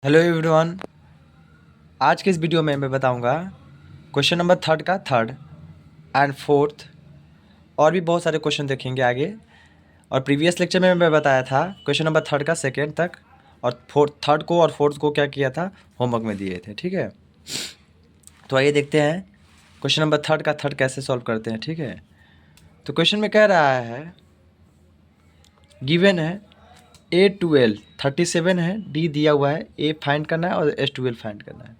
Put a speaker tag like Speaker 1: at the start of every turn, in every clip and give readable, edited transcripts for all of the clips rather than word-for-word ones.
Speaker 1: Hello everyone. आज के इस वीडियो में मैं बताऊंगा क्वेश्चन नंबर थर्ड का थर्ड एंड फोर्थ, और भी बहुत सारे क्वेश्चन देखेंगे आगे। और प्रीवियस लेक्चर में मैं बताया था क्वेश्चन नंबर थर्ड का सेकेंड तक, और फोर्थ थर्ड को और फोर्थ को क्या किया था, होमवर्क में दिए थे। ठीक है, तो आइए देखते हैं क्वेश्चन नंबर थर्ड का थर्ड कैसे सॉल्व करते हैं। ठीक है, तो क्वेश्चन में कह रहा है, गिवन है A12 37 है, डी दिया हुआ है, ए फाइंड करना है और S12 फाइंड करना है।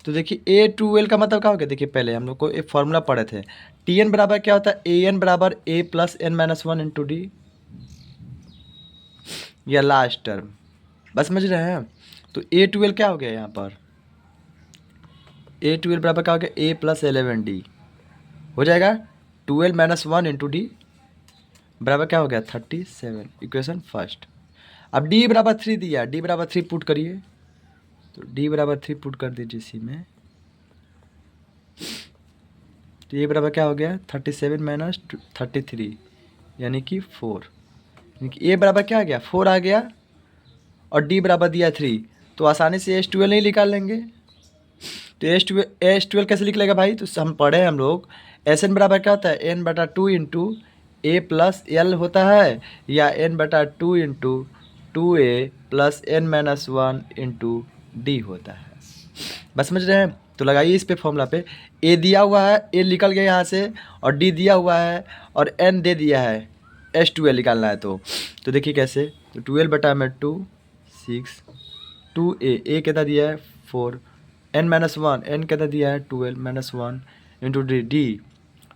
Speaker 1: तो देखिए A12 का मतलब क्या हो गया, देखिए पहले हम लोग को एक फॉर्मूला पढ़े थे, टी एन बराबर क्या होता है, ए एन बराबर A plus N minus one into D, या लास्ट टर्म। बस समझ रहे हैं। तो A12 क्या हो गया यहाँ पर, A12 बराबर क्या हो गया, ए प्लस 11 डी हो जाएगा, 12 माइनस वन इंटू डी बराबर क्या हो गया, 37, इक्वेशन फर्स्ट। अब डी बराबर 3 दिया, डी बराबर 3 पुट करिए, तो डी बराबर 3 पुट कर दीजिए इसी में, तो ये बराबर क्या हो गया, 37 माइनस 33 यानी कि 4, यानी कि ए बराबर क्या आ गया, 4 आ गया, और डी बराबर दिया 3, तो आसानी से H12 नहीं निकाल लेंगे। तो H12 कैसे निकलेगा भाई, तो हम पढ़े हम लोग, एस एन बराबर क्या होता है, एन बटा two into A plus L होता है, या एन बटा two into two A plus N minus one into D होता है। बस समझ रहे हैं। तो लगाइए इस पे फॉर्मूला पे, ए दिया हुआ है, ए निकल गया यहाँ से, और डी दिया हुआ है, और एन दे दिया है, H12 निकालना है। तो देखिए कैसे, तो 12 बटा में 2 6, टू ए कितना दिया है 4, एन माइनस वन, एन कितना दिया है 12 minus one into D,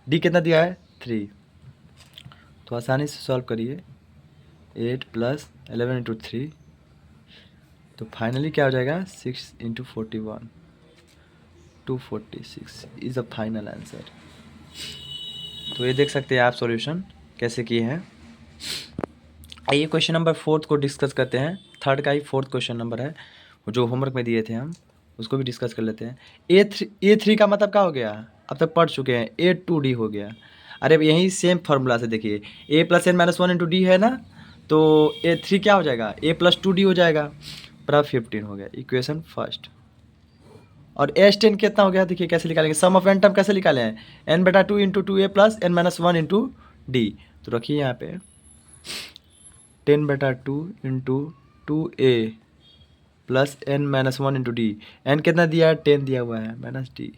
Speaker 1: D कितना दिया है 3। तो आसानी से सॉल्व करिए, 8 प्लस 11 इंटू 3, तो फाइनली क्या हो जाएगा, 6 into 41, 246 is a final answer. तो ये देख सकते हैं आप सॉल्यूशन कैसे किए हैं। आइए क्वेश्चन नंबर फोर्थ को डिस्कस करते हैं, थर्ड का ही फोर्थ क्वेश्चन नंबर है, जो होमवर्क में दिए थे हम, उसको भी डिस्कस कर लेते हैं। A3 का मतलब क्या हो गया, अब तक पढ़ चुके हैं, A2D हो गया। अरे यही सेम फार्मूला से देखिए, A plus N minus one into D है ना, तो A3 क्या हो जाएगा, ए प्लस टू डी हो जाएगा, बराबर 15 हो गया, इक्वेशन फर्स्ट। और S10 कितना हो गया, देखिए कैसे निकालेंगे, सम ऑफ एन टर्म कैसे निकाले हैं, एन बटा two into two A plus N minus one into D. तो रखिए यहाँ पे 10 बटा two into two A plus N minus one into D, N कितना दिया है 10 दिया हुआ है, माइनस डी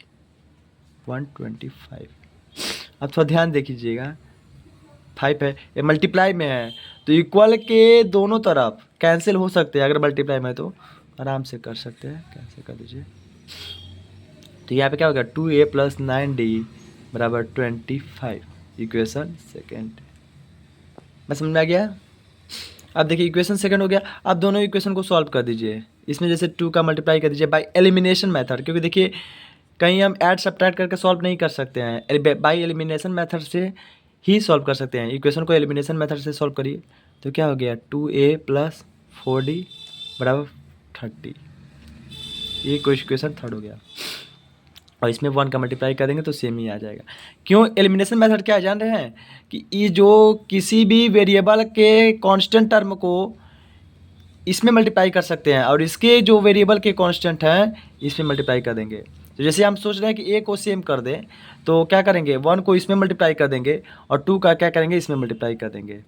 Speaker 1: 125। अब थोड़ा ध्यान देख लीजिएगा, 5 है, ये मल्टीप्लाई में है, तो इक्वल के दोनों तरफ कैंसिल हो सकते हैं, अगर मल्टीप्लाई में है तो आराम से कर सकते हैं, कैंसिल कर दीजिए। तो यहाँ पे क्या होगा, 2a प्लस 9d बराबर 25, इक्वेशन सेकेंड। मैं समझ में आ गया। अब देखिए इक्वेशन सेकंड हो गया, अब दोनों इक्वेशन को सॉल्व कर दीजिए, इसमें जैसे 2 का मल्टीप्लाई कर दीजिए बाय एलिमिनेशन मेथड, क्योंकि देखिए कहीं हम ऐड सब्ट्रैक्ट करके सॉल्व नहीं कर सकते हैं, बाय एलिमिनेशन मेथड से ही सॉल्व कर सकते हैं। इक्वेशन को एलिमिनेशन मेथड से सॉल्व करिए, तो क्या हो गया, 2a प्लस 4d बराबर 30, ये इक्वेशन थर्ड हो गया। और इसमें 1 का मल्टीप्लाई कर देंगे तो सेम ही आ जाएगा। क्यों एलिमिनेशन मेथड क्या है जान रहे हैं, कि ये जो किसी भी वेरिएबल के कांस्टेंट टर्म को इसमें मल्टीप्लाई कर सकते हैं, और इसके जो वेरिएबल के कांस्टेंट हैं इसमें मल्टीप्लाई कर देंगे। तो जैसे हम सोच रहे हैं कि ए को सेम कर दें, तो क्या करेंगे, 1 को इसमें मल्टीप्लाई कर देंगे, और 2 का क्या करेंगे, इसमें मल्टीप्लाई कर देंगे।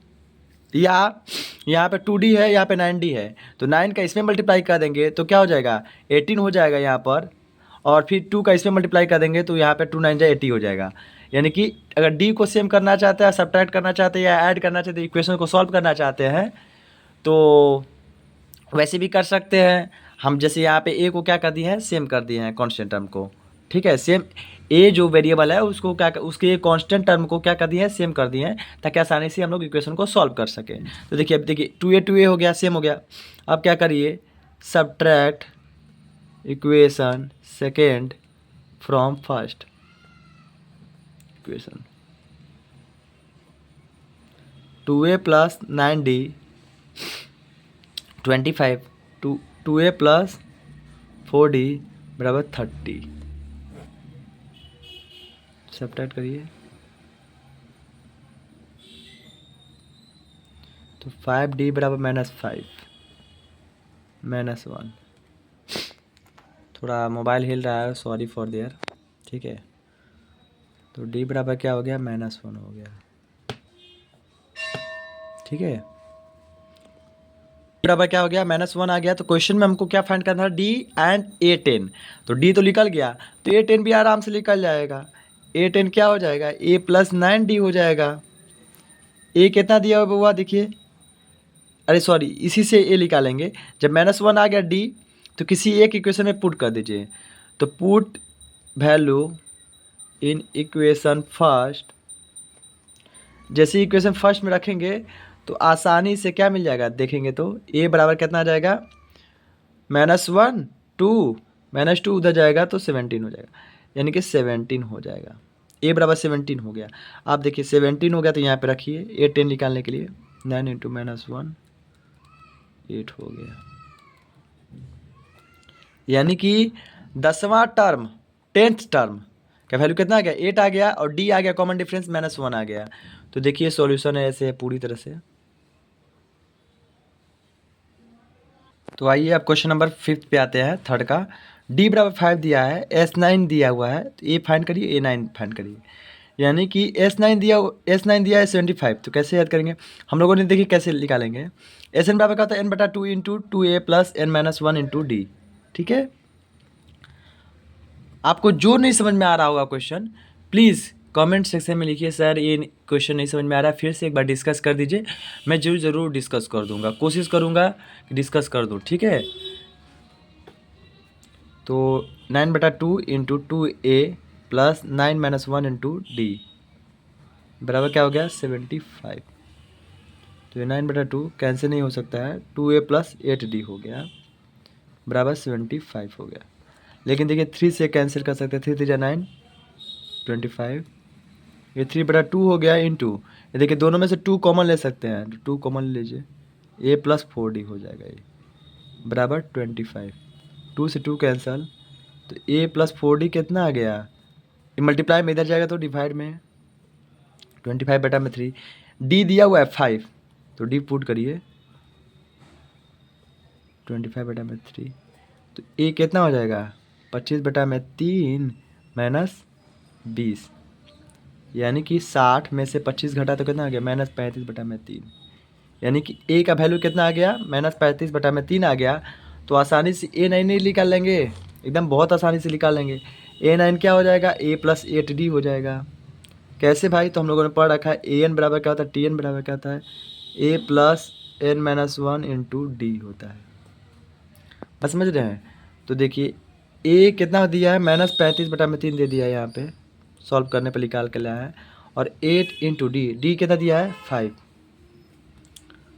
Speaker 1: या यहाँ पे 2d है, यहाँ पे 9d है, तो 9 का इसमें मल्टीप्लाई कर देंगे तो क्या हो जाएगा, 18 हो जाएगा यहाँ पर, और फिर 2 का इसमें मल्टीप्लाई कर देंगे तो यहाँ पे 2 9 जा 80 हो जाएगा। यानी कि अगर डी को सेम करना चाहते हैं, सब्ट्रैक्ट करना चाहते हैं, या ऐड करना चाहते हैं, इक्वेशन को सॉल्व करना चाहते हैं, तो वैसे भी कर सकते हैं। हम जैसे यहाँ पे ए को क्या कर दिए हैं, सेम कर दिए हैं कांस्टेंट टर्म को, ठीक है, सेम ए जो वेरिएबल है उसको क्या, उसके कांस्टेंट टर्म को क्या कर दिए हैं, सेम कर दिए हैं, ताकि आसानी से हम लोग इक्वेशन को सॉल्व कर सकें। तो देखिए अब देखिए 2a हो गया, सेम हो गया। अब क्या करिए, subtract equation second from first equation, 2a plus 9d 25, 2a plus 4d बराबर 30, सब्ट्रैक्ट करिए, तो 5d बराबर -5 -1, थोड़ा मोबाइल हिल रहा है, सॉरी फॉर देयर। ठीक है, तो डी बराबर क्या हो गया, -1 हो गया। ठीक है, बराबर क्या हो गया, -1 आ गया। तो क्वेश्चन में हमको क्या फाइंड करना था, डी एंड A10। तो डी तो निकल गया, तो A10 भी आराम से निकल जाएगा। A10 क्या हो जाएगा, A + 9D हो जाएगा। ए कितना दिया हुआ देखिए, अरे सॉरी, इसी से ए निकालेंगे। जब -1 आ गया डी, तो किसी एक इक्वेशन में पुट कर दीजिए। तो put value in equation first. जैसे इक्वेशन फर्स्ट में रखेंगे तो आसानी से क्या मिल जाएगा, देखेंगे तो ए बराबर कितना आ जाएगा, -1 2 -2 उधर जाएगा तो 17 हो जाएगा, यानी कि 17 हो जाएगा। ए बराबर 17 हो गया। आप देखिए 17 हो गया, तो यहाँ पे रखिए A10 निकालने के लिए 9 × -1 8 हो गया, यानी कि 10वां टर्म 10th टर्म का वैल्यू कितना आ गया, 8 आ गया, और डी आ गया कॉमन डिफरेंस -1 आ गया। तो देखिए सॉल्यूशन है ऐसे पूरी तरह से। तो आइए अब क्वेश्चन नंबर 5 पे आते हैं, थर्ड का। डी बराबर 5 दिया है, S9 दिया हुआ है, तो ए फाइंड करिए, A9 फाइंड करिए। यानी कि S9 दिया है 75। तो कैसे याद करेंगे हम लोगों ने, देखिए कैसे निकालेंगे। Sn बराबर क्या होता है, n/2 × 2a + n-1 × d। ठीक है, आपको जो नहीं समझ में आ रहा होगा क्वेश्चन, प्लीज़ कमेंट सेक्शन में लिखिए, सर ये क्वेश्चन नहीं समझ में आ रहा है, फिर से एक बार डिस्कस कर दीजिए। मैं ज़रूर डिस्कस कर दूंगा, कोशिश करूंगा कि डिस्कस कर दूं। ठीक है, तो 9/2 × 2a + 9-1 × d बराबर क्या हो गया, 75। तो ये 9/2 कैंसिल नहीं हो सकता है, 2a + 8d हो गया बराबर 75 हो गया। लेकिन देखिए 3 से कैंसिल कर सकते हैं, 3 3 9 25। ये 3/2 हो गया इंटू, ये देखिए दोनों में से 2 कॉमन ले सकते हैं, तो 2 कॉमन लीजिए, a + 4d हो जाएगा ये बराबर 25। 2 से 2 कैंसल, तो a + 4d कितना आ गया, ये मल्टीप्लाई में इधर जाएगा तो डिवाइड में 25/3। d दिया हुआ है 5, तो d पुट करिए 25/3। तो a कितना हो जाएगा, 25/3 - 20, यानी कि 60 में से 25 घटा तो कितना आ गया, -35/3। यानी कि a का वैल्यू कितना आ गया, -35/3 आ गया। तो आसानी से A9 नहीं निकाल लेंगे, एकदम बहुत आसानी से निकाल लेंगे। A9 क्या हो जाएगा, a + 8d हो जाएगा। कैसे भाई, तो हम लोगों ने पढ़ रखा है an बराबर क्या होता है, Tn बराबर क्या होता है, a + n-1 × d होता है। बस समझ रहे हैं। तो देखिए a कितना दिया है, -35/3 दे दिया है, यहाँ पे सॉल्व करने पर निकाल के लाया है। और 8 × d कितना दिया है, 5।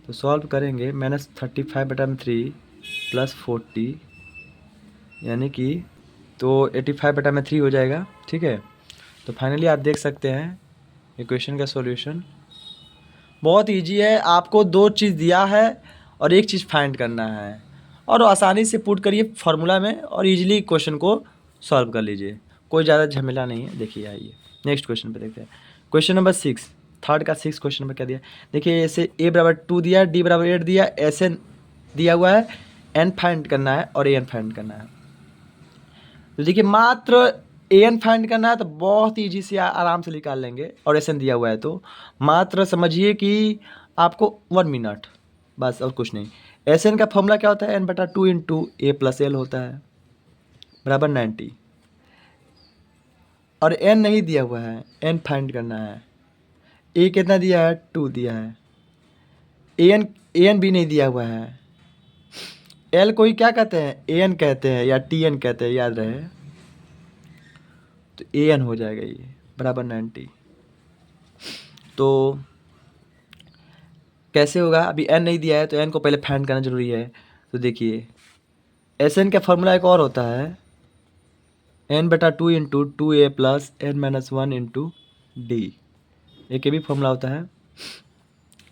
Speaker 1: तो सॉल्व करेंगे, -35/3 + 40, यानी कि तो 85/3 हो जाएगा। ठीक है, तो फाइनली आप देख सकते हैं इक्वेशन का सॉल्यूशन बहुत इजी है। आपको 2 चीज़ दिया है और एक चीज़ फाइंड करना है, और आसानी से पुट करिए फार्मूला में और इजीली क्वेश्चन को सॉल्व कर लीजिए, कोई ज़्यादा झमेला नहीं है। देखिए आइए नेक्स्ट क्वेश्चन पे देखते हैं, क्वेश्चन नंबर 6, थर्ड का 6 क्वेश्चन में क्या दिया। देखिए ऐसे a बराबर 2 दिया, d बराबर 8 दिया, Sn दिया हुआ है, n फाइंड करना है और an फाइंड करना है। तो देखिए मात्र an फाइंड करना है तो बहुत ईजी से आराम से निकाल लेंगे, और Sn दिया हुआ है तो मात्र समझिए कि आपको 1 मिनट, बस और कुछ नहीं। Sn का फॉर्मूला क्या होता है, n/2 × a + l होता है बराबर 90, और n नहीं दिया हुआ है, n फाइंड करना है। a कितना दिया है, 2 दिया है, an भी नहीं दिया हुआ है। l को ही क्या कहते हैं, an कहते हैं या tn कहते हैं, याद रहे। तो an हो जाएगा ये बराबर 90। तो कैसे होगा, अभी n नहीं दिया है तो n को पहले फाइंड करना जरूरी है। तो देखिए Sn का फॉर्मूला एक और होता है, n/2 × 2a + n-1 × d, एक ये भी फॉर्मूला होता है।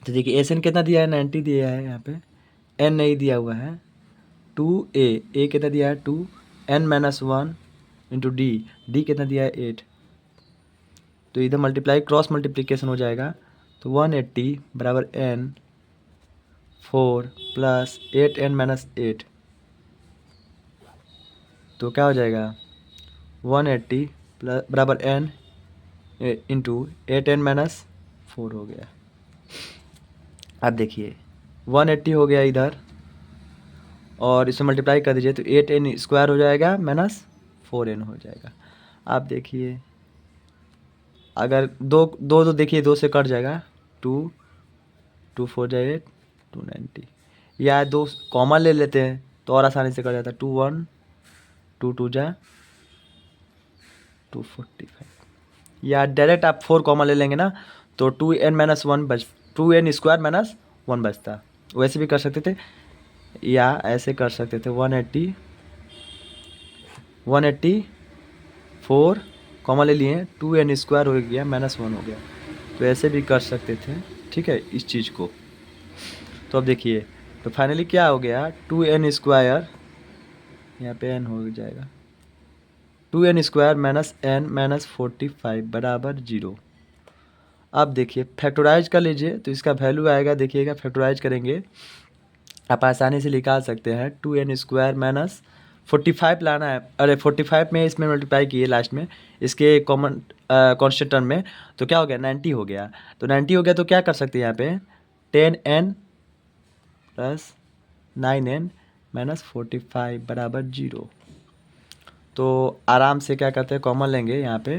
Speaker 1: तो देखिए Sn कितना दिया है, 90 दिया है, यहाँ पे n नहीं दिया हुआ है, 2a कितना दिया है, 2 n-1 × d कितना दिया है, 8। तो इधर मल्टीप्लाई क्रॉस मल्टीप्लिकेशन हो जाएगा, तो 180 बराबर n 4 + 8n - 8। तो क्या हो जाएगा 180 प्लस बराबर n इंटू 8n-4 हो गया। अब देखिए 180 हो गया इधर और इसमें मल्टीप्लाई कर दीजिए तो 8n² हो जाएगा -4n हो जाएगा। आप देखिए अगर दो दो तो देखिए 2 से कट जाएगा 2 2 4 जाए 290 या 2 कॉमन ले लेते हैं तो और आसानी से कट जाता है 2 1 2 2 जा 245 या डायरेक्ट आप 4 कॉमन ले लेंगे ना तो 2n-1 बच 2n² -1 बचता। वैसे भी कर सकते थे या ऐसे कर सकते थे 180 4 कॉमन ले लिए 2n² हो गया -1 हो गया। तो ऐसे भी कर सकते थे, ठीक है इस चीज़ को। तो अब देखिए तो फाइनली क्या हो गया 2n², यहाँ पे n हो जाएगा 2n² -n-45 बराबर 0। अब देखिए फैक्टराइज कर लीजिए तो इसका वैल्यू आएगा, देखिएगा फैक्टराइज करेंगे आप आसानी से निकाल सकते हैं 2n² -45 लाना है। अरे 45 में इसमें मल्टीप्लाई किए लास्ट में इसके कॉमन कॉन्स्टेंट टर्म में तो क्या हो गया 90 हो गया। तो 90 हो गया तो क्या कर सकते हैं यहाँ पे 10n प्लस 9n -45 बराबर 0। तो आराम से क्या करते हैं कॉमन लेंगे यहाँ पे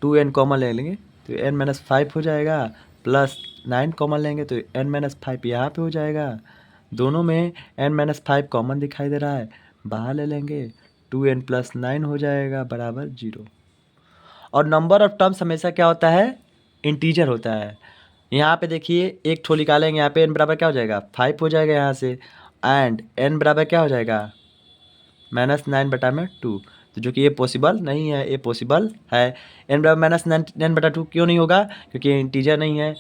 Speaker 1: 2n कॉमन ले लेंगे तो n-5 हो जाएगा प्लस 9 कॉमन लेंगे तो n-5 यहाँ पे हो जाएगा। दोनों में n-5 कॉमन दिखाई दे रहा है, बाहर ले लेंगे 2n प्लस 9 हो जाएगा बराबर 0। और नंबर ऑफ टर्म्स हमेशा क्या होता है इंटीजर होता है। यहाँ पे देखिए एक ठो निकालेंगे यहाँ पे n बराबर क्या हो जाएगा 5 हो जाएगा यहाँ से एंड n बराबर क्या हो जाएगा -9/2। तो जो कि ये पॉसिबल नहीं है, ये पॉसिबल है। n बराबर -9/2 क्यों नहीं होगा क्योंकि ये इंटीजर नहीं है,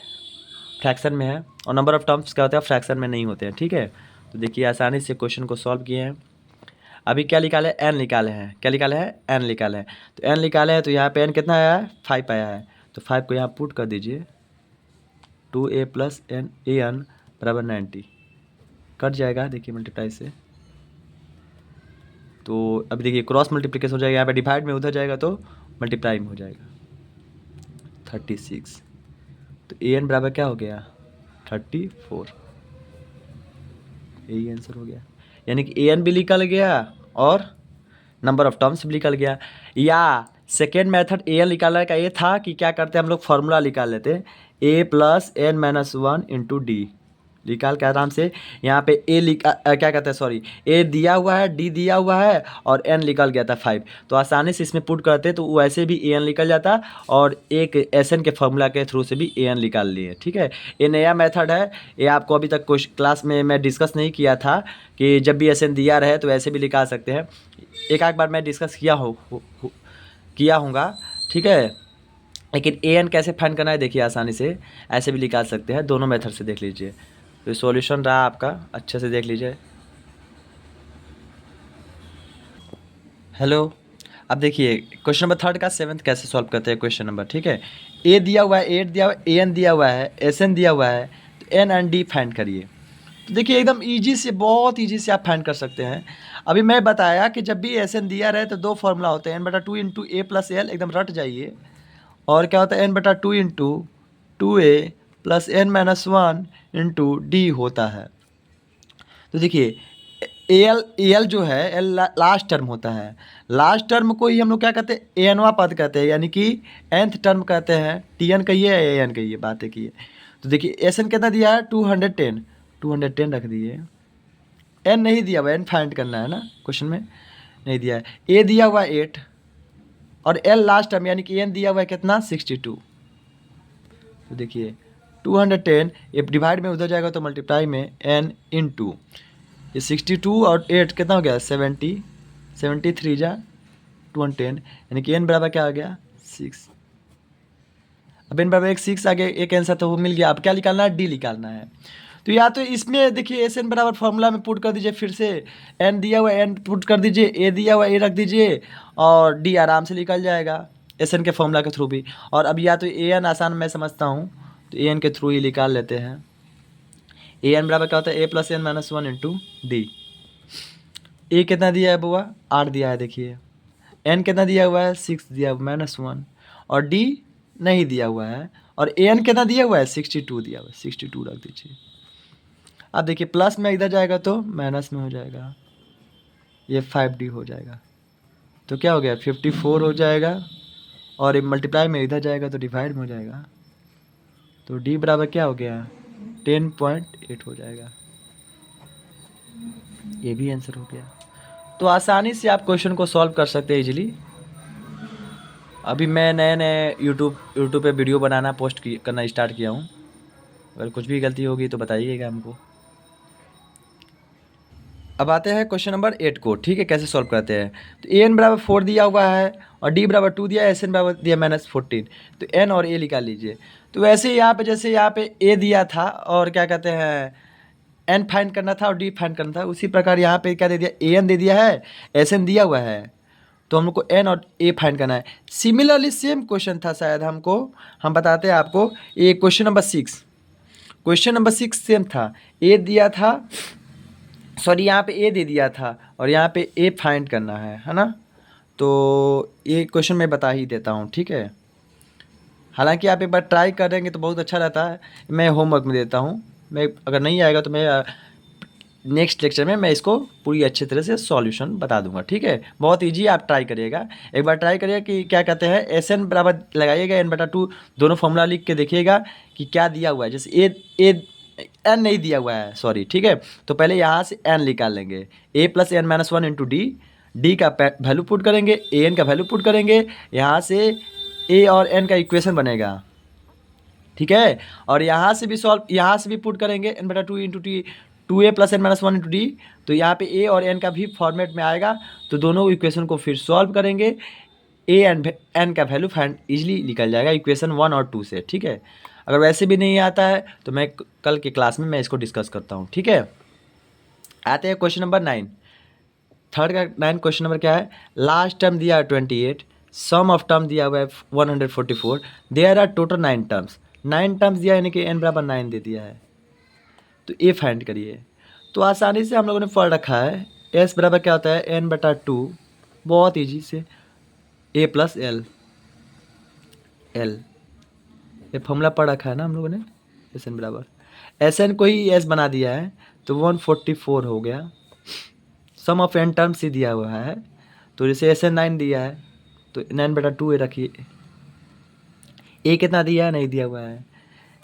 Speaker 1: फ्रैक्शन में है और नंबर ऑफ टर्म्स क्या होता है फ्रैक्शन में नहीं होते हैं, ठीक है। तो देखिए आसानी से क्वेश्चन को सॉल्व किए हैं। अभी क्या निकाले n निकाले हैं, क्या निकाले हैं n निकाले हैं। तो n निकाले हैं तो यहाँ पे n कितना आया है 5 आया है। तो 5 को यहाँ पुट कर दीजिए 2a प्लस an बराबर 90 कट जाएगा देखिए मल्टीप्लाई से। तो अभी देखिए क्रॉस मल्टीप्लिकेशन हो जाएगा, यहाँ पे डिवाइड में उधर जाएगा तो मल्टीप्लाई में हो जाएगा 36। तो an बराबर क्या हो गया 34, यही आंसर हो गया। यानी कि an भी निकल गया और नंबर ऑफ टर्म्स भी निकल गया। या सेकेंड मेथड an निकालने का ये था कि क्या करते हैं हम लोग फार्मूला निकाल लेते हैं a plus n-1 into D निकाल के आराम से यहाँ पे क्या कहते हैं सॉरी a दिया हुआ है d दिया हुआ है और n निकल गया था 5। तो आसानी से इसमें पुट करते तो वैसे भी an निकल जाता और एक SN के फॉर्मूला के थ्रू से भी an निकाल लिए, ठीक है। ये नया मेथड है, ये आपको अभी तक कुछ क्लास में मैं डिस्कस नहीं किया था कि जब भी SN दिया रहे तो ऐसे भी निकाल सकते हैं। एक आध बार मैं डिस्कस किया होगा, ठीक है। लेकिन an कैसे फाइंड करना है देखिए आसानी से ऐसे भी निकाल सकते हैं, दोनों मेथड से देख लीजिए। तो सॉल्यूशन रहा आपका, अच्छे से देख लीजिए। हेलो, अब देखिए क्वेश्चन नंबर 3 का 7th कैसे सॉल्व करते हैं क्वेश्चन नंबर, ठीक है। ए दिया हुआ है, 8 दिया हुआ है, an दिया हुआ है, SN दिया हुआ है, तो n एंड d फाइंड करिए। तो देखिए एकदम इजी से, बहुत इजी से आप फाइंड कर सकते हैं। अभी मैं बताया कि जब भी SN दिया रहे तो दो फॉर्मूला होते हैं n/2 into a plus l, एकदम रट जाइए। और क्या होता है n/2 into 2a plus n-1 into D होता है। तो देखिए एल जो है एल लास्ट टर्म होता है, लास्ट टर्म को ही हम लोग क्या कहते हैं एनवा पद कहते हैं, यानी कि nth टर्म कहते हैं। टी एन कहिए या एन कहिए, बात है की। तो देखिए एस एन कितना दिया है 210 रख दिए। एन नहीं दिया हुआ, एन फाइंड करना है ना, क्वेश्चन में नहीं दिया है। ए दिया हुआ 8 और एल लास्ट टर्म यानी कि एन दिया हुआ है कितना 62। तो देखिए 210 ये डिवाइड में उधर जाएगा तो मल्टीप्लाई में n इंटू ये 62 और 8 कितना हो गया 70, 73 जा 210 यानी कि n बराबर क्या आ गया 6। अब n बराबर 6 आ गया, एक आंसर तो वो मिल गया। अब क्या निकालना है d निकालना है। तो या तो इसमें देखिए एस एन बराबर फॉर्मूला में पुट कर दीजिए, फिर से n दिया हुआ n पुट कर दीजिए, a दिया हुआ a रख दीजिए और d आराम से निकल जाएगा एस एन के फॉर्मूला के थ्रू भी। और अब या तो ए एन आसान मैं समझता हूँ तो ए एन के थ्रू ही निकाल लेते हैं। ए एन बराबर क्या होता है a plus n-1 into D. A कितना दिया है बुआ, 8 दिया है देखिए। एन कितना दिया हुआ है, 6 दिया हुआ, -1। और डी नहीं दिया हुआ है। और ए एन कितना दिया हुआ है, 62 दिया हुआ है, 62 रख दीजिए। अब देखिए प्लस में इधर जाएगा तो माइनस में हो जाएगा, ये 5D हो जाएगा। तो क्या हो गया, 54 हो जाएगा। और मल्टीप्लाई में इधर जाएगा तो डिवाइड में हो जाएगा। तो डी बराबर क्या हो गया, 10.8 हो जाएगा। ये भी आंसर हो गया। तो आसानी से आप क्वेश्चन को सॉल्व कर सकते हैं इजीली। अभी मैं नए नए यूट्यूब पे वीडियो बनाना करना स्टार्ट किया हूँ। अगर कुछ भी गलती होगी तो बताइएगा हमको। अब आते हैं क्वेश्चन नंबर 8 को, ठीक है, कैसे सॉल्व करते हैं। तो ए एन बराबर 4 दिया हुआ है और डी बराबर 2 दिया है, एस एन बराबर दिया -14। तो एन और ए निकाल लीजिए। तो वैसे यहाँ पे जैसे यहाँ पे ए दिया था और क्या कहते हैं एन फाइंड करना था और डी फाइंड करना था, उसी प्रकार यहाँ पे क्या दे दिया, ए एन दे दिया है, एस एन दिया हुआ है। तो हम लोग को एन और ए फाइंड करना है। सिमिलरली सेम क्वेश्चन था शायद हमको, हम बताते हैं आपको। ये क्वेश्चन नंबर 6 सेम था। ए दिया था, सॉरी यहाँ पे ए दे दिया था और यहाँ पे ए फाइंड करना है ना। तो ये क्वेश्चन मैं बता ही देता हूँ, ठीक है। हालांकि आप एक बार ट्राई करेंगे तो बहुत अच्छा रहता है। मैं होमवर्क में देता हूँ, मैं अगर नहीं आएगा तो मैं नेक्स्ट लेक्चर में मैं इसको पूरी अच्छी तरह से सॉल्यूशन बता दूंगा, ठीक है। बहुत इजी, आप ट्राई करिएगा, एक बार ट्राई करिएगा कि क्या कहते हैं एस एन बराबर लगाइएगा n/2, दोनों फॉर्मूला लिख के देखिएगा कि क्या दिया हुआ है। जैसे ए एन नहीं दिया हुआ है, सॉरी, ठीक है। तो पहले यहाँ से एन निकाल लेंगे, a + n-1 इंटू डी का वैल्यू पुट करेंगे, ए एन का वैल्यू पुट करेंगे, यहाँ से ए और एन का इक्वेशन बनेगा, ठीक है। और यहाँ से भी पुट करेंगे n/2 into T, 2a + n-1 into D. तो यहाँ पे ए और एन का भी फॉर्मेट में आएगा। तो दोनों इक्वेशन को फिर सॉल्व करेंगे, ए एंड एन का वैल्यू फाइंड ईजिली निकल जाएगा इक्वेशन 1 और 2 से, ठीक है। अगर वैसे भी नहीं आता है तो मैं कल की क्लास में मैं इसको डिस्कस करता हूँ, ठीक है। आते हैं क्वेश्चन नंबर 9, थर्ड का 9 क्वेश्चन नंबर क्या है। लास्ट टर्म दिया है 28, सम ऑफ टर्म दिया हुआ है 144, there are total 9 terms. 9 terms दिया यानी कि n बराबर 9 दे दिया है। तो ए फाइंड करिए। तो आसानी से हम लोगों ने पढ़ रखा है, एस बराबर क्या होता है n/2, बहुत ईजी से a + l ये फॉर्मूला पढ़ रखा है ना हम लोगों ने। एस एन बराबर एस एन को ही एस बना दिया है तो 144 हो गया। सम ऑफ n टर्म्स ही दिया हुआ है, तो जैसे एस एन 9 दिया है तो 9/2 ए रखिए। ए कितना दिया है, नहीं दिया हुआ है।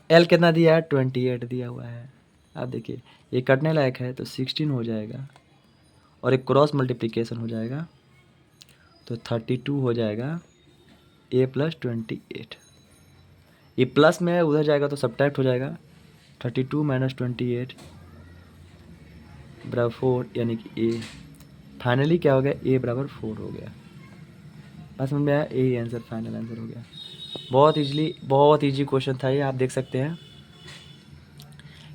Speaker 1: एल कितना दिया है, 28 दिया हुआ है। आप देखिए ये कटने लायक है तो 16 हो जाएगा और एक क्रॉस मल्टीप्लिकेशन हो जाएगा तो 32 हो जाएगा, a + 28। ये प्लस में है, उधर जाएगा तो सब्ट्रैक्ट हो जाएगा। 32 - 28 बराबर 4, यानी कि ए। फाइनली क्या हो गया, a बराबर 4 हो गया। बस समझ में आया, यही आंसर, फाइनल आंसर हो गया। बहुत ईजी क्वेश्चन था ये, आप देख सकते हैं।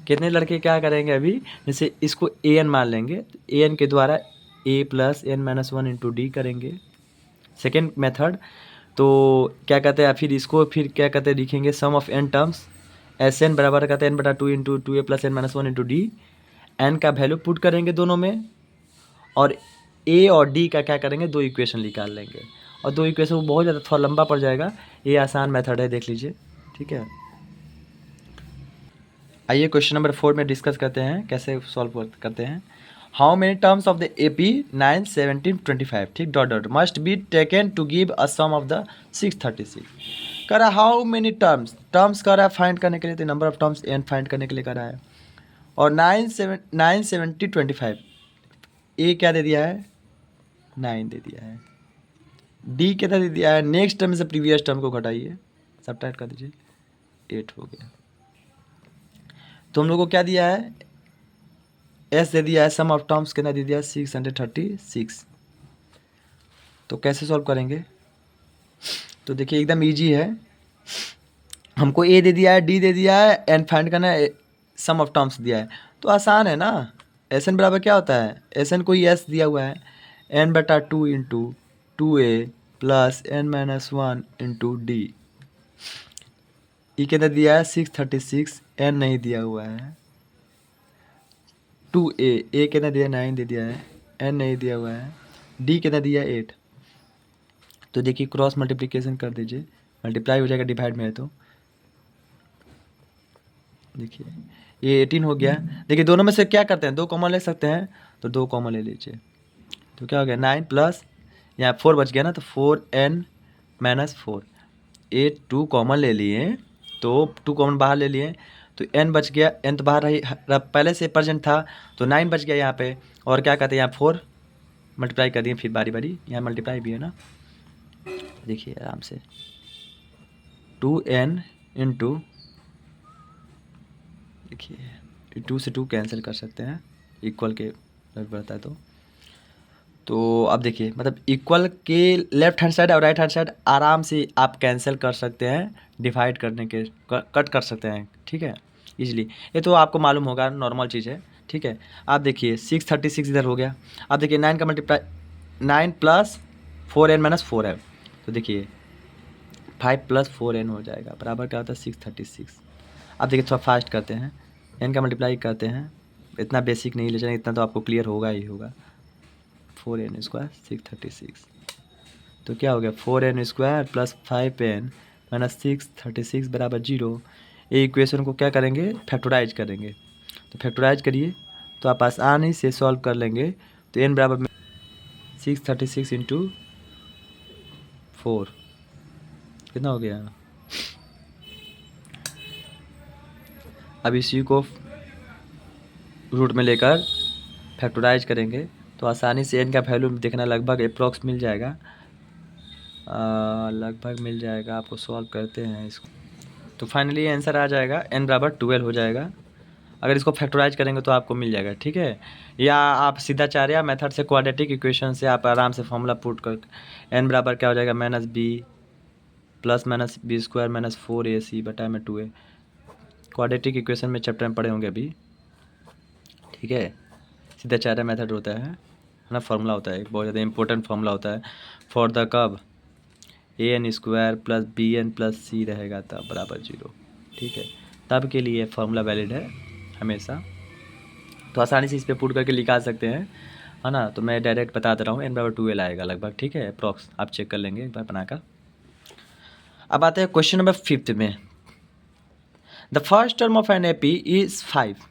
Speaker 1: कितने लड़के क्या करेंगे अभी, जैसे इसको ए एन मान लेंगे, तो ए एन के द्वारा a + n-1 इंटू डी करेंगे, सेकेंड मेथड। तो क्या कहते हैं, फिर इसको फिर क्या कहते हैं लिखेंगे, sum of n terms, S N बराबर कहते हैं n/2 into 2a + n-1 into D. N का वैल्यू पुट करेंगे दोनों में, और ए और डी का क्या करेंगे, दो इक्वेशन निकाल लेंगे। और दो इक्वेशन बहुत ज़्यादा थोड़ा लंबा पड़ जाएगा, ये आसान मेथड है, देख लीजिए, ठीक है। आइए क्वेश्चन नंबर 4 में डिस्कस करते हैं कैसे सॉल्व करते हैं। How many terms of the AP 9, 17, 25, ठीक, that must be taken to give a sum of the 636। कह रहा हाउ मेनी टर्म्स कर रहा है फाइंड करने के लिए, तो number of terms n find करने के लिए कर रहा है। और 9, 70, 25, ए क्या दे दिया है, 9 दे दिया है। डी कितना दे दिया है, नेक्स्ट टर्म से प्रीवियस टर्म को घटाइए, सब्ट्रैक्ट कर दीजिए, 8 हो गया। तो हम लोग को क्या दिया है, एस दे दिया है, सम ऑफ टर्म्स कितना दे दिया है, 636। तो कैसे सॉल्व करेंगे, तो देखिए एकदम इजी है। हमको ए दे दिया है, डी दे दिया है, एन फाइंड करना है, सम ऑफ टर्म्स दिया है, तो आसान है ना। एस एन बराबर क्या होता है, एस एन को ही एस दिया हुआ है, n/2 into 2a + n-1 into D. ई कितना दिया है, 636, एन नहीं दिया हुआ है। 2a, ए कितना दिया, 9 दे दिया है, एन नहीं दिया हुआ है, डी कितना दिया है 8। तो देखिए क्रॉस मल्टीप्लिकेशन कर दीजिए, मल्टीप्लाई हो जाएगा डिवाइड में है तो देखिए ये 18 हो गया। देखिए दोनों में से क्या करते हैं, 2 कॉमन ले सकते हैं, तो 2 कॉमन ले लीजिए। तो क्या हो गया 9 प्लस यहाँ 4 बच गया ना, तो 4n माइनस 4, 8 2 कॉमन ले लिए, तो 2 कॉमन बाहर ले लिए, तो n बच गया, n तो बाहर रही पहले से प्रेजेंट था, तो 9 बच गया यहाँ पे। और क्या कहते हैं यहाँ 4 मल्टीप्लाई कर दिए, फिर बारी बारी यहाँ मल्टीप्लाई भी है ना, देखिए आराम से 2n इंटू, देखिए 2 से 2 कैंसिल कर सकते हैं, इक्वल के बढ़ता है तो अब देखिए मतलब इक्वल के लेफ्ट हैंड साइड और राइट हैंड साइड आराम से आप कैंसिल कर सकते हैं, डिवाइड करने के कट कर सकते हैं, ठीक है इजीली। ये तो आपको मालूम होगा, नॉर्मल चीज़ है, ठीक है। आप देखिए 636 इधर हो गया। अब देखिए 9 का मल्टीप्लाई 9 प्लस 4n माइनस 4 है, तो देखिए 5 प्लस 4n हो जाएगा बराबर क्या होता है 636। अब देखिए थोड़ा फास्ट करते हैं, n का मल्टीप्लाई करते हैं, इतना बेसिक नहीं ले जाएंगे, इतना तो आपको क्लियर होगा ही होगा। 4n स्क्वायर 636, तो क्या हो गया 4n square plus 5n minus 636 बराबर 0। ये इक्वेशन को क्या करेंगे, फैक्टराइज करेंगे, तो फैक्टराइज करिए तो आप आसानी से सॉल्व कर लेंगे। तो n बराबर में 636 इंटू 4 कितना हो गया। अब इसी को रूट में लेकर फैक्टराइज करेंगे तो आसानी से n का वैल्यू देखना लगभग अप्रॉक्स मिल जाएगा, लगभग मिल जाएगा। आपको सॉल्व करते हैं इसको, तो फाइनली आंसर आ जाएगा n बराबर 12 हो जाएगा। अगर इसको फैक्टराइज करेंगे तो आपको मिल जाएगा, ठीक है। या आप सीधा चार्या मेथड से क्वाड्रेटिक इक्वेशन से आप आराम से फॉर्मूला पुट कर n बराबर क्या हो जाएगा minus B plus minus B square minus 4ac बटा में 2a। क्वाड्रेटिक इक्वेशन में चैप्टर में पढ़े होंगे अभी, ठीक है। सीधा चार्या मेथड होता है ना, फार्मूला होता है, बहुत ज़्यादा इंपॉर्टेंट फार्मूला होता है फॉर द कब an square plus bn plus c रहेगा तब बराबर 0, ठीक है। तब के लिए फार्मूला वैलिड है हमेशा, तो आसानी से इस पर पुट करके निकाल सकते हैं, है ना। तो मैं डायरेक्ट बता दे रहा हूँ n बराबर 12 आएगा लगभग, ठीक है, अप्रॉक्स आप चेक कर लेंगे एक बार बनाकर। अब आते हैं क्वेश्चन नंबर 5 में। The first term of an AP is 5।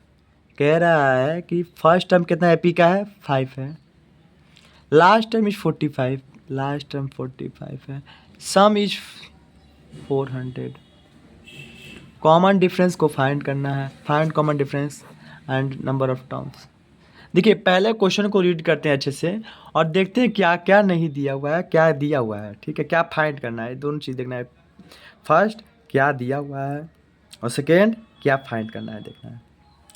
Speaker 1: कह रहा है कि फर्स्ट टर्म कितना एपी का है 5 है, last term is 45, last term 45 है, सम इज 400। कॉमन डिफरेंस को फाइंड करना है, find common difference and number of terms. देखिए पहले क्वेश्चन को रीड करते हैं अच्छे से और देखते हैं क्या क्या नहीं दिया हुआ है, क्या दिया हुआ है, ठीक है। क्या फाइंड करना है, दोनों चीज़ देखना है। फर्स्ट क्या दिया हुआ है और सेकेंड क्या फाइंड करना है देखना है,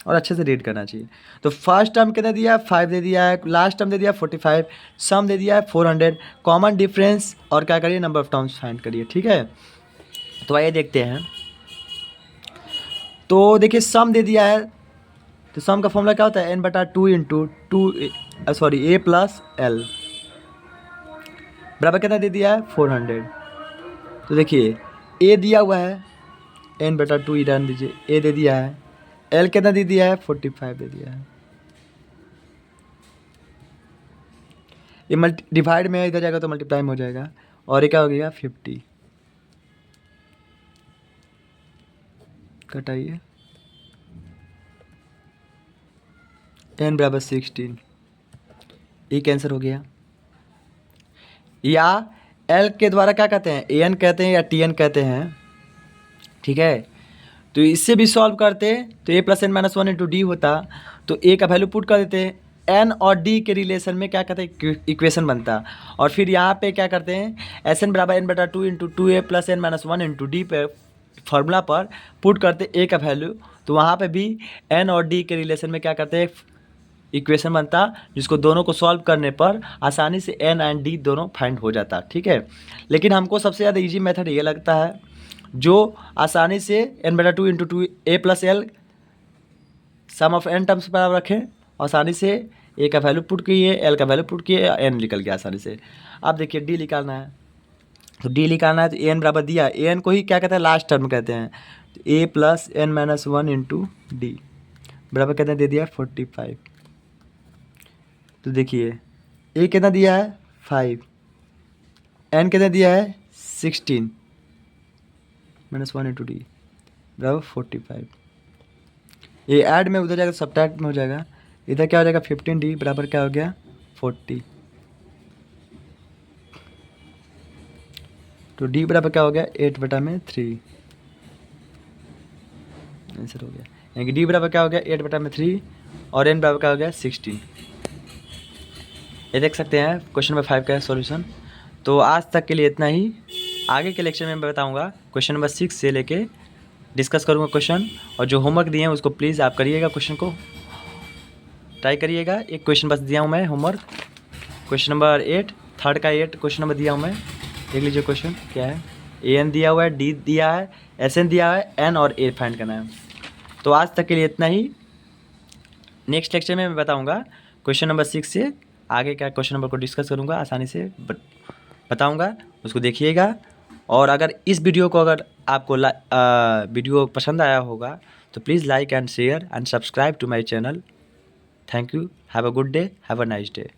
Speaker 1: और अच्छे से रीड करना चाहिए। तो फर्स्ट टर्म कितना दिया है 5 दे दिया है, लास्ट टर्म दे दिया है 45, सम दे दिया है 400, कॉमन डिफरेंस और क्या करिए नंबर ऑफ टर्म्स फाइंड करिए, ठीक है। तो आइए देखते हैं। तो देखिए सम दे दिया है, तो सम का फॉर्मूला क्या होता है n बटा 2 इंटू ए प्लस एल बराबर कितना दे दिया है 400। तो देखिए ए दिया हुआ है n बटा 2 ही डाल दीजिए, ए दे दिया है, एल कितना दे दिया है 45 दे दिया है। ये डिवाइड में इधर जाएगा तो मल्टीप्लाई में हो जाएगा, और ये क्या हो गया 50, कटाइए n बराबर 16, ये कैंसर हो गया। या l के द्वारा क्या कहते हैं an कहते हैं या tn कहते हैं, ठीक है। तो इससे भी सॉल्व करते तो a plus N minus 1 into D होता, तो a का वैल्यू पुट कर देते हैं, n और d के रिलेशन में क्या कहते हैं इक्वेशन बनता, और फिर यहाँ पे क्या करते हैं एस एन बराबर एन बटा 2 into 2a plus N minus 1 into D पे फार्मूला पर पुट करते a का वैल्यू, तो वहाँ पे भी n और d के रिलेशन में क्या करते हैं इक्वेशन बनता, जिसको दोनों को सॉल्व करने पर आसानी से n एंड d दोनों फाइंड हो जाता, ठीक है। लेकिन हमको सबसे ज़्यादा इजी मेथड ये लगता है जो आसानी से n बटा 2 into 2a plus L sum of n terms पर रखें, आसानी से a का वैल्यू पुट किए, l का वैल्यू पुट किए, n निकल गया आसानी से। अब देखिए d निकालना है, तो d निकालना है तो an बराबर दिया, an को ही क्या कहते हैं लास्ट टर्म कहते हैं, तो a plus N minus 1 into D बराबर कहते हैं दे दिया 45। तो देखिए ए कितना दिया है 5, एन कितना दिया है 16 -1 इंटू डी बराबर 45। ये ऐड में उधर जाएगा सब्ट्रैक्ट में हो जाएगा, इधर क्या हो जाएगा 15d बराबर क्या हो गया 40। तो d बराबर क्या हो गया 8/3 आंसर हो गया, यानी कि d बराबर क्या हो गया 8/3 और n बराबर क्या हो गया 16। ये देख सकते हैं क्वेश्चन नंबर 5 का है सॉल्यूशन। तो आज तक के लिए इतना ही, आगे के लेक्चर में मैं बताऊंगा क्वेश्चन नंबर 6 से लेके डिस्कस करूंगा क्वेश्चन, और जो होमवर्क दिए हैं उसको प्लीज़ आप करिएगा, क्वेश्चन को ट्राई करिएगा। एक क्वेश्चन बस दिया हूँ मैं होमवर्क, क्वेश्चन नंबर 8 थर्ड का 8 क्वेश्चन नंबर दिया हूँ मैं, देख लीजिए क्वेश्चन क्या है। an दिया हुआ है, d दिया है, sn दिया है, n और a फाइंड करना है। तो आज तक के लिए इतना ही, नेक्स्ट लेक्चर में मैं बताऊँगा क्वेश्चन नंबर 6 से आगे का क्वेश्चन नंबर को डिस्कस करूँगा, आसानी से बताऊँगा, उसको देखिएगा। और अगर इस वीडियो को अगर आपको वीडियो पसंद आया होगा तो please like and share and subscribe to my channel. Thank you, have a good day, have a nice day.